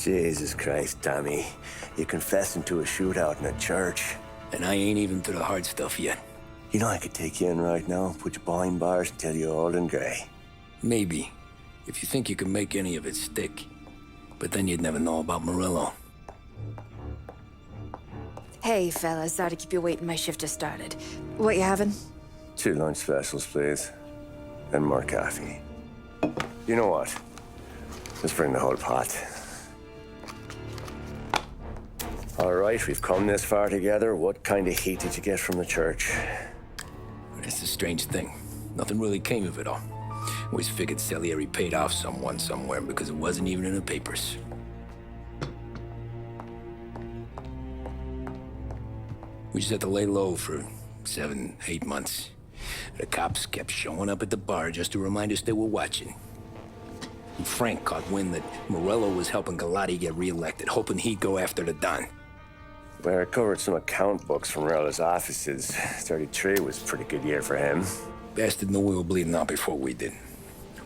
Jesus Christ, Tommy. You're confessing to a shootout in a church. And I ain't even to the hard stuff yet. You know I could take you in right now, put you behind bars until you're old and grey. Maybe, if you think you can make any of it stick. But then you'd never know about Morello. Hey, fellas. Sorry to keep you waiting. My shift just started. What you having? 2 lunch specials, please. And more coffee. You know what? Let's bring the whole pot. All right, we've come this far together. What kind of heat did you get from the church? That's the strange thing. Nothing really came of it all. Always figured Salieri paid off someone somewhere because it wasn't even in the papers. We just had to lay low for 7, 8 months. The cops kept showing up at the bar just to remind us they were watching. And Frank caught wind that Morello was helping Galati get reelected, hoping he'd go after the Don. Well, I recovered some account books from Morello's offices. 33 was a pretty good year for him. Bastard knew we were bleeding out before we did.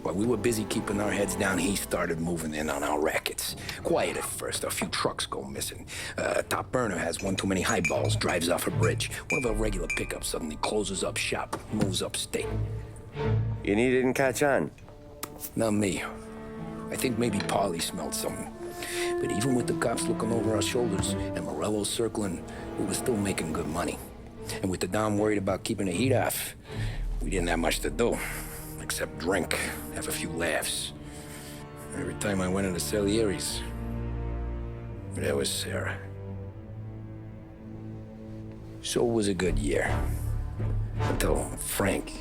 While we were busy keeping our heads down, he started moving in on our rackets. Quiet at first, a few trucks go missing. Top burner has one too many highballs, drives off a bridge. One of our regular pickups suddenly closes up shop, moves upstate. You didn't catch on? Not me. I think maybe Paulie smelled something. But even with the cops looking over our shoulders and Morello circling, we were still making good money. And with the Dom worried about keeping the heat off, we didn't have much to do. Except drink, have a few laughs. Every time I went into Salieri's, there was Sarah. So it was a good year. Until Frank.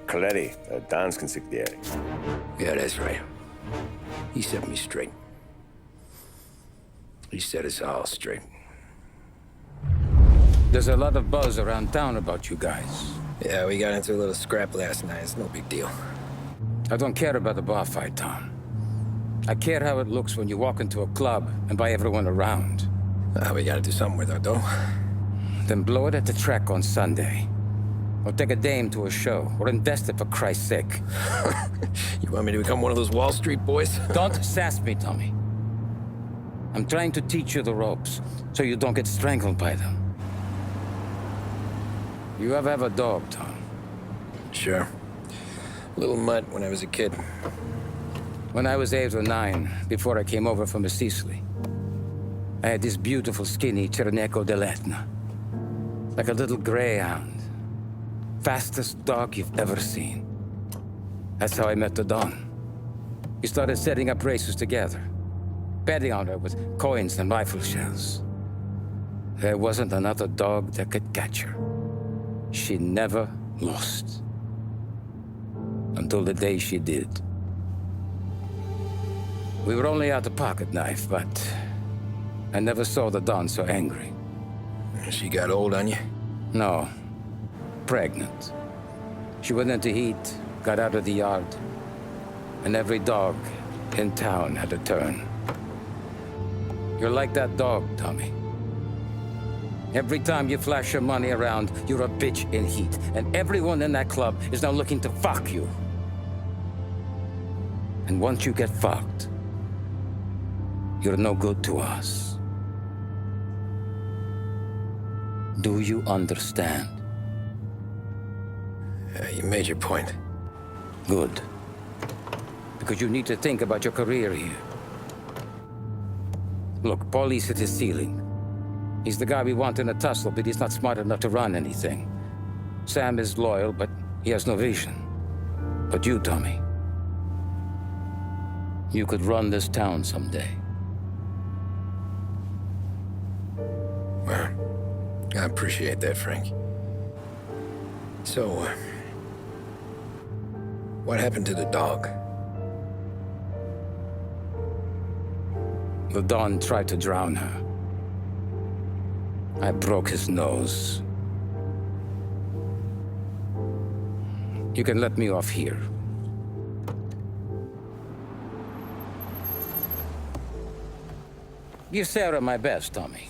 Coletti, Don's consigliere. Yeah, that's right. He set me straight. He set us all straight. There's a lot of buzz around town about you guys. Yeah, we got into a little scrap last night. It's no big deal. I don't care about the bar fight, Tom. I care how it looks when you walk into a club and by everyone around. We gotta do something with our dough. Then blow it at the track on Sunday. Or take a dame to a show, or invest it for Christ's sake. You want me to become one of those Wall Street boys? Don't sass me, Tommy. I'm trying to teach you the ropes, so you don't get strangled by them. You ever have a dog, Tom? Sure. Little mutt when I was a kid. When I was 8 or 9, before I came over from Sicily, I had this beautiful, skinny Cerneco dell'Etna. Like a little greyhound. Fastest dog you've ever seen. That's how I met the Don. We started setting up races together, betting on her with coins and rifle shells. There wasn't another dog that could catch her. She never lost. Until the day she did. We were only out a pocket knife, but I never saw the Don so angry. She got old on you? No. Pregnant. She went into heat, got out of the yard, and every dog in town had a turn. You're like that dog, Tommy. Every time you flash your money around, you're a bitch in heat, and everyone in that club is now looking to fuck you. And once you get fucked, you're no good to us. Do you understand? You made your point. Good. Because you need to think about your career here. Look, Paulie's hit his ceiling. He's the guy we want in a tussle, but he's not smart enough to run anything. Sam is loyal, but he has no vision. But you, Tommy, you could run this town someday. Well, I appreciate that, Frank. So, what happened to the dog? The Don tried to drown her. I broke his nose. You can let me off here. Give Sarah my best, Tommy.